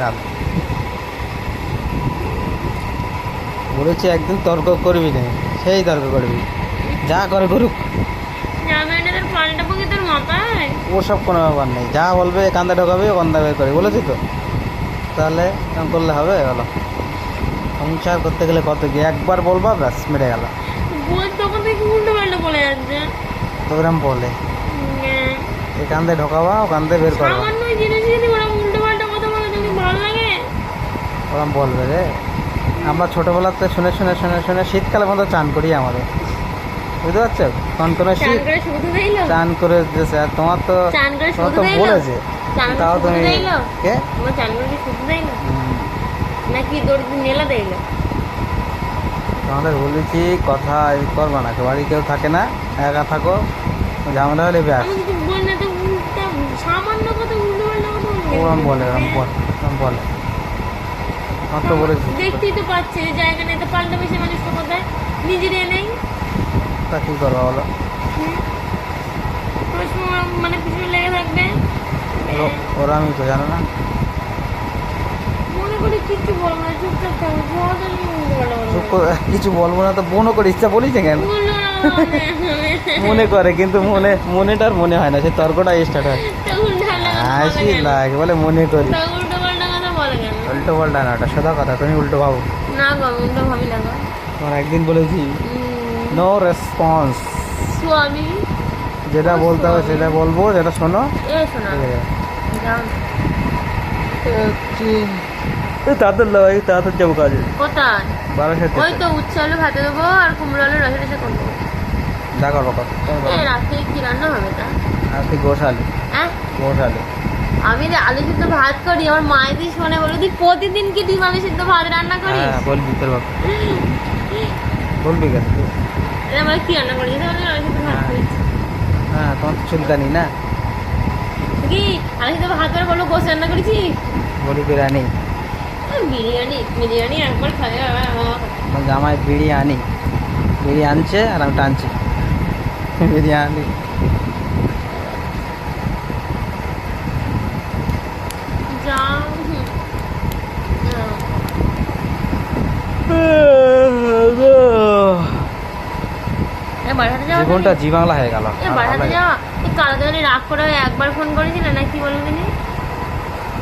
কাল বলেছি একদিন তর্ক করবি না, সেই তর্ক করবি, যা করে করুক, জামাইটাদের পাল্টা পকি তোর মাথায়। ওসব কোনো ব্যাপার নেই, যা বলবে কান্দা ঢোকাবে কান্দা বের করে, বলেছি তো। তাহলে এরকম করলে হবে? বলো, সংসার করতে গেলে কত কি, একবার বলবা ব্যাস মেরে গেল। বল তখন থেকে উল্টো পাল্টা বলে যাচ্ছে। তো এরকম বলে এই কান্দে ঢোকাবা, ও কান্দে বের করবা, সামান্য জিনিস যদি ওরা উল্টো পাল্টা কথা বলে তুমি ভালো লাগে? ওরকম বলবে রে। আমরা ছোটোবেলাতে শুনে শুনে শুনে শুনে শীতকালে মতো চান করি আমাদের, বুঝতে পারছো? কোন কোনো চান শীত করে শুধু দিলো, চান করে দিয়েছে, আর তোমার তো চান করে তোমার শুধু তো দিলো, বলেছে, চান করে তাও শুধু তুমি দিলো। কে তোমার চান করে কি শুধু দিলো নাকি দড়ি মেলা দিলো? তোমাদের বলেছি কথা করবা না, বাড়ি কেউ থাকে না, একা থাকো, ঝামেলা হলে ব্যাস। আমি কিছু বলি না তো উল্টা সামান্য কথা উল্টো পাল্টা কথা ওরম বলে, ওরম বলে মাত্র বলেছি। দেখতেই তো পাচ্ছি যে জায়গা নেই তো পাল্টা বেশি মানুষ তো কোথায় নিজের নেই। তা কী করবো বলো? প্রশ্ন মানে পিছনে লেগে থাকবে। ওরা আমি তো জানো না, মনে করি কিচ্ছু বলবো না, চুপচাপ থাকবো। কিছু বলবো না তো বোনও করে ইচ্ছা বলিস কেন? মনে করে কিন্তু মনেটার মনে হয় না, সেই তর্কটা স্টার্ট হয়, হাসি লাগে বলে মনে করি। উল্টো পাল্টা কথা বলে কেন? উল্টো পাল্টা না, ওটা সোজা কথা, তুমি উল্টো ভাবো। না গো আমি উল্টো ভাবি না গো। তোমার একদিন বলেছি নো রেসপন্স, স্বামী যেটা বলতে হবে সেটা বলবো, যেটা শোনো। এ শোনা যাও তাড়াতাড়ি তাড়াতাড়ি যাবো কাজে, কোথায়? 12 ওই তো উচ্ছে আলু ভাতে দেবো আর কুমড়ো আলু রসে রসে করবো। যা করবো কর। এই রাতে কি রান্না হবে তা? আর তুই গোশালি হ্যাঁ গোশালি আমি যে আলু সিদ্ধ ভাত করি, আমার মায়ের দিয়ে শোনে বলে তুই প্রতিদিন কি ডিম আলু সিদ্ধ ভাত রান্না করিস? হ্যাঁ বলবি তোর বাবা, বলবি কেন? আমরা কি রান্না করি? আলু সিদ্ধ ভাত করেছি হ্যাঁ তোমার তো চুলকানি না, কি আলু সিদ্ধ ভাত করে বলবো গোস রান্না করেছি? বলি বিরিয়ানি, বিরিয়ানি বিরিয়ানি একবার খাই। আমার জামাই বিরিয়ানি আনছে আর আমি টানছি বিরিয়ানি। যাও বাড়াতে যাওয়া জীবনটা জি বাংলা হয়ে গেল। বাড়াতে যাওয়া কালকে রাগ করে একবার ফোন করেছিল না কি বলবো তিনি?